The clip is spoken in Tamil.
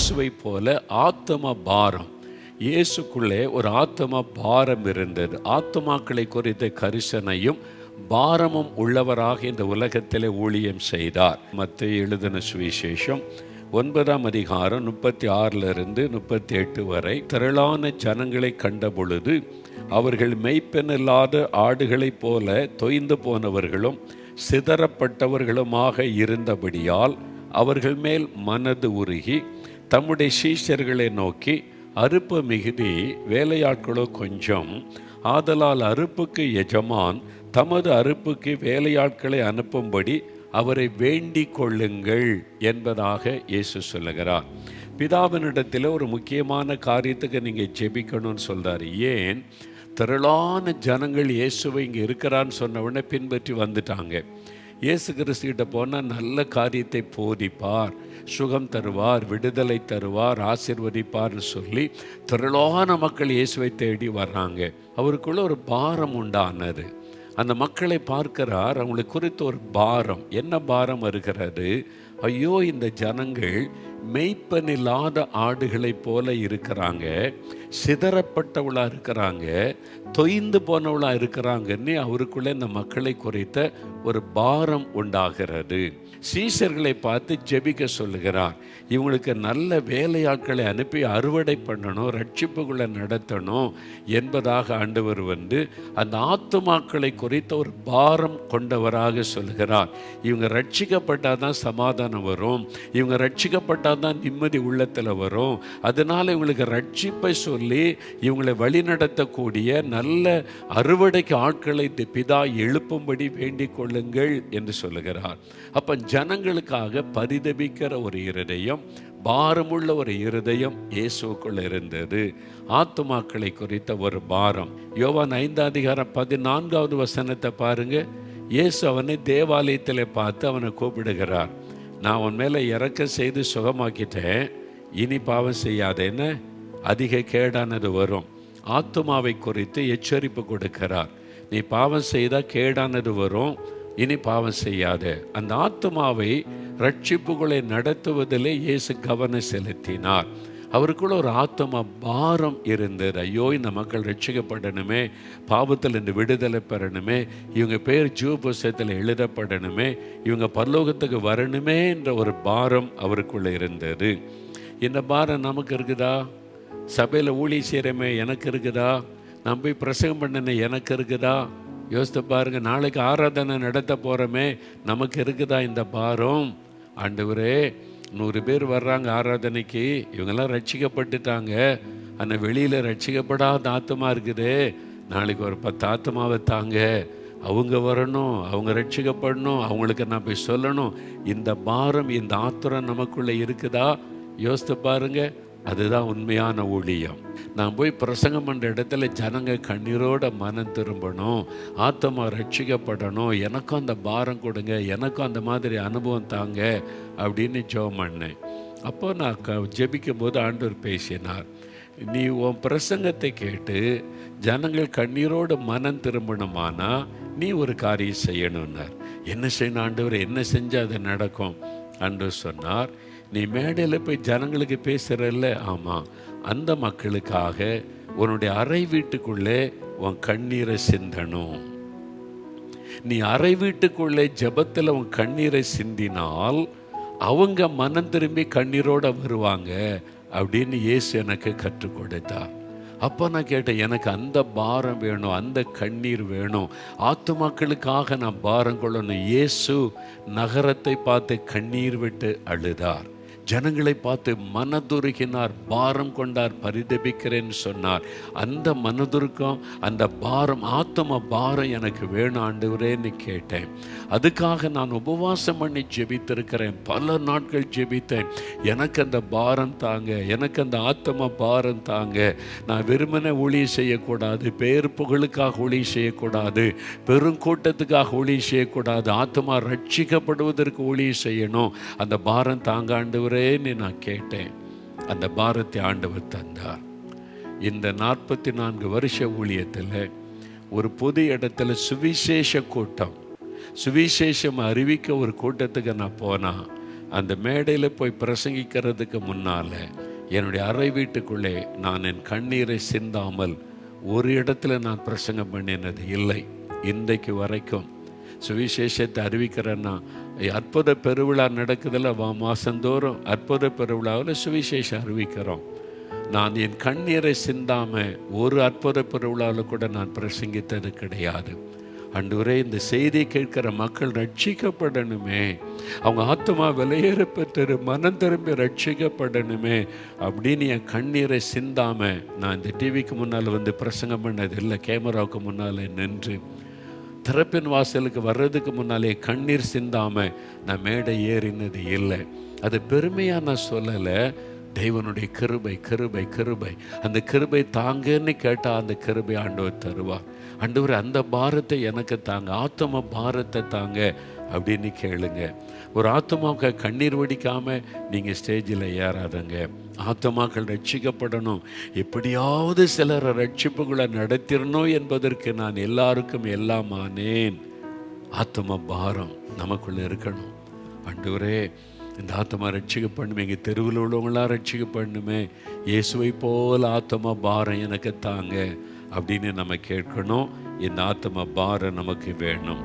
இயேசுவை போல ஆத்ம பாரம், இயேசுக்குள்ளே ஒரு ஆத்ம பாரம் இருந்தது. ஆத்மாக்களை குறித்த கரிசனையும் பாரமும் உள்ளவராக இந்த உலகத்திலே ஊழியம் செய்தார். மத்தேயு எழுதின சுவிசேஷம் 9ஆம் அதிகாரம் 36 38 வரை, திரளான ஜனங்களை கண்டபொழுது அவர்கள் மெய்ப்பெனில்லாத ஆடுகளைப் போல தொய்ந்து போனவர்களும் சிதறப்பட்டவர்களுமாக இருந்தபடியால் அவர்கள் மேல் மனது உருகி தம்முடைய சீஷர்களை நோக்கி, அறுப்பு மிகுதி, வேலையாட்களோ கொஞ்சம், ஆதலால் அறுப்புக்கு எஜமான் தமது அறுப்புக்கு வேலையாட்களை அனுப்பும்படி அவரை வேண்டிக் கொள்ளுங்கள் என்பதாக இயேசு சொல்லுகிறார். பிதாவினிடத்தில் ஒரு முக்கியமான காரியத்துக்கு நீங்கள் ஜெபிக்கணும்னு சொல்கிறார். ஏன்? திரளான ஜனங்கள் இயேசுவை இங்கே இருக்கிறான்னு சொன்ன உடனே பின்பற்றி வந்துட்டாங்க. இயேசு கிறிஸ்துகிட்ட போனால் நல்ல காரியத்தை போதிப்பார், சுகம் தருவார், விடுதலை தருவார், ஆசீர்வதிப்பார்னு சொல்லி திரளான மக்கள் இயேசுவை தேடி வர்றாங்க. அவருக்குள்ள ஒரு பாரம் உண்டானது. அந்த மக்களை பார்க்கிறார், அவங்களை குறித்து ஒரு பாரம். என்ன பாரம் வருகிறது? ஐயோ, இந்த ஜனங்கள் மெய்ப்பனில்லாத ஆடுகளைப் போல இருக்கிறாங்க, சிதறப்பட்டவளாக இருக்கிறாங்க, தொய்ந்து போனவளாக இருக்கிறாங்கன்னு அவருக்குள்ளே இந்த மக்களை குறித்த ஒரு பாரம் உண்டாகிறது. சீஷர்களை பார்த்து ஜெபிக்க சொல்லுகிறார். இவங்களுக்கு நல்ல வேலையாட்களை அனுப்பி அறுவடை பண்ணணும், ரட்சிப்புகளை நடத்தணும் என்பதாக ஆண்டவர் அந்த ஆத்துமாக்களை குறித்த ஒரு பாரம் கொண்டவராக சொல்லுகிறார். இவங்க ரட்சிக்கப்பட்டால் தான் சமாதானம் வரும், இவங்க ரட்சிக்கப்பட்டால் தான் நிம்மதி உள்ளத்தில் வரும். அதனால் இவங்களுக்கு ரட்சிப்பை சொல்லி இவங்களை வழிநடத்தக்கூடிய நல்ல அறுவடைக்கு ஆட்களை பிதா எழுப்பும்படி வேண்டிக் கொள்ளுங்கள் என்று சொல்லுகிறார். அப்போ ஜனங்களுக்காக பரிதபிக்கிற ஒரு இருதயம், பாரமுள்ள ஒரு இருதயம் இயேசுக்குள்ள இருந்தது. ஆத்துமாக்களை குறித்த ஒரு பாரம். யோவான் 5ஆம் அதிகாரம் 14வது வசனத்தை பாருங்க. இயேசு அவனை தேவாலயத்தில் பார்த்து அவனை கூப்பிடுகிறார். நான் உன் மேலே இறக்க செய்து சுகமாக்கிட்டேன், இனி பாவம் செய்யாதேன்னு. அதிக கேடானது வரும். ஆத்துமாவை குறித்து எச்சரிப்பு கொடுக்கிறார். நீ பாவம் செய்தால் கேடானது வரும், இனி பாவம் செய்யாத. அந்த ஆத்துமாவை ரட்சிப்புகளை நடத்துவதிலே இயேசு கவனம் செலுத்தினார். அவருக்குள்ள ஒரு ஆத்மா பாரம் இருந்தது. ஐயோ, இந்த மக்கள் ரட்சிக்கப்படணுமே, பாவத்தில் இந்த விடுதலை பெறணுமே, இவங்க பேர் ஜீவ புஸ்தகத்தில் எழுதப்படணுமே, இவங்க பரலோகத்துக்கு வரணுமே என்ற ஒரு பாரம் அவருக்குள்ள இருந்தது. இந்த பாரம் நமக்கு இருக்குதா? சபையில் ஊழியம் செய்கிறமே எனக்கு இருக்குதா? நான் போய் பிரசங்கம் பண்ணனே எனக்கு இருக்குதா? யோசித்து பாருங்க. நாளைக்கு ஆராதனை நடத்த போகிறோமே, நமக்கு இருக்குதா இந்த பாரம்? ஆண்டவரே, 100 பேர் வர்றாங்க ஆராதனைக்கு, இவங்கெல்லாம் ரட்சிக்கப்பட்டுட்டாங்க, ஆனால் வெளியில் ரட்சிக்கப்படாத ஆத்மா இருக்குது. நாளைக்கு ஒரு 10 ஆத்மாவை தாங்க, அவங்க வரணும், அவங்க ரட்சிக்கப்படணும், அவங்களுக்கு நான் போய் சொல்லணும். இந்த பாரம், இந்த ஆத்திரம் நமக்குள்ளே இருக்குதா? யோசித்து பாருங்க. அதுதான் உண்மையான ஊழியம். நான் போய் பிரசங்கம் பண்ணுற இடத்துல ஜனங்க கண்ணீரோட மனம் திரும்பணும், ஆத்மா ரட்சிக்கப்படணும், எனக்கும் அந்த பாரம் கொடுங்க, எனக்கும் அந்த மாதிரி அனுபவம் தாங்க அப்படின்னு ஜெபம் பண்ணேன். அப்போ நான் ஜெபிக்கும் போது ஆண்டவர் பேசினார். நீ உன் பிரசங்கத்தை கேட்டு ஜனங்கள் கண்ணீரோடு மனம் திரும்பணுமானா நீ ஒரு காரியம் செய்யணும்னார். என்ன செய்யணும் ஆண்டவர்? என்ன செஞ்சால் அது நடக்கும்? ஆண்டவர் சொன்னார், நீ மேடையில் போய் ஜனங்களுக்கு பேசுகிறல்ல, ஆமாம், அந்த மக்களுக்காக உன்னுடைய அறை வீட்டுக்குள்ளே உன் கண்ணீரை சிந்தணும். நீ அறை வீட்டுக்குள்ளே ஜெபத்தில் உன் கண்ணீரை சிந்தினால் அவங்க மனம் திரும்பி கண்ணீரோடு வருவாங்க அப்படின்னு இயேசு எனக்கு கற்றுக் கொடுத்தார். அப்போ நான் கேட்டேன், எனக்கு அந்த பாரம் வேணும், அந்த கண்ணீர் வேணும், ஆத்துமாக்களுக்காக நான் பாரம் கொள்ளணும். இயேசு நகரத்தை பார்த்து கண்ணீர் விட்டு அழுதார், ஜனங்களை பார்த்து மனதுருகினார், பாரம் கொண்டார், பரிதபிக்கிறேன்னு சொன்னார். அந்த மனதுருக்கம், அந்த பாரம், ஆத்ம பாரம் எனக்கு வேணும் ஆண்டவரேன்னு கேட்டேன். அதுக்காக நான் உபவாசம் பண்ணி ஜெபித்திருக்கிறேன், பல நாட்கள் ஜெபித்தேன். எனக்கு அந்த பாரம் தாங்க, எனக்கு அந்த ஆத்ம பாரம் தாங்க. நான் வெறுமனே ஊழியம் செய்யக்கூடாது, பேர் புகழுக்காக ஊழியம் செய்யக்கூடாது, பெருங்கூட்டத்துக்காக ஊழியம் செய்யக்கூடாது, ஆத்மா ரட்சிக்கப்படுவதற்கு ஊழியம் செய்யணும். அந்த பாரம் தாங்க ஆண்டவரேன்னு நான் கேட்டேன். அந்த பாரத்தை ஆண்டவர் தந்தார். இந்த 44 வருஷ ஊழியத்தில் ஒரு பொது இடத்துல சுவிசேஷ கூட்டம், சுவிசேஷம் அறிவிக்க ஒரு கூட்டத்துக்கு நான் போனால் அந்த மேடையில் போய் பிரசங்கிக்கிறதுக்கு முன்னால் என்னுடைய அறை வீட்டுக்குள்ளே நான் என் கண்ணீரை சிந்தாமல் ஒரு இடத்துல நான் பிரசங்கம் பண்ணினது இல்லை. இன்றைக்கு வரைக்கும் சுவிசேஷத்தை அறிவிக்கிறேன்னா, அற்புத பெருவிழா நடக்குதில்ல, மாதந்தோறும் அற்புத பெருவிழாவில் சுவிசேஷம் அறிவிக்கிறோம். நான் என் கண்ணீரை சிந்தாமல் ஒரு அற்புத பெருவிழாவில் கூட நான் பிரசங்கித்தது கிடையாது. ஆண்டவரே, இந்த செய்தியை கேட்கிற மக்கள் ரட்சிக்கப்படணுமே, அவங்க ஆத்மா விலையேற பெற்று மனம் திரும்பி ரட்சிக்கப்படணுமே அப்படின்னு என் கண்ணீரை சிந்தாமல் நான் இந்த டிவிக்கு முன்னால் வந்து பிரசங்கம் பண்ணது இல்லை. கேமராவுக்கு முன்னால் நின்று திறப்பின் வாசலுக்கு வர்றதுக்கு முன்னாலே கண்ணீர் சிந்தாமல் நான் மேடை ஏறினது இல்லை. அது பெருமையாக நான் சொல்லலை. தேவனுடைய கிருபை கிருபை கிருபை. அந்த கிருபை தாங்கன்னு கேட்டால் அந்த கிருபை ஆண்டவர் தருவார். ஆண்டவர் அந்த பாரத்தை எனக்கு தாங்க, ஆத்ம பாரத்தை தாங்க அப்படின்னு கேளுங்க. ஒரு ஆத்மாவுக்கு கண்ணீர் வடிக்காமல் நீங்கள் ஸ்டேஜில் ஏறாதங்க. ஆத்மாக்கள் ரட்சிக்கப்படணும், எப்படியாவது சிலரை ரட்சிப்புகளை நடத்திடணும் என்பதற்கு நான் எல்லாருக்கும் எல்லாம் ஆனேன். ஆத்ம பாரம் நமக்குள்ளே இருக்கணும். ஆண்டவரே, இந்த ஆத்மா ரட்சிக்கப்படணுமே, எங்கள் தெருவில் உள்ளவங்களாம் ரட்சிக்கப்படணுமே, இயேசுவை போல் ஆத்மா பாரம் எனக்கு தாங்க அப்படின்னு நம்ம கேட்கணும். இந்த ஆத்ம பாரம் நமக்கு வேணும்.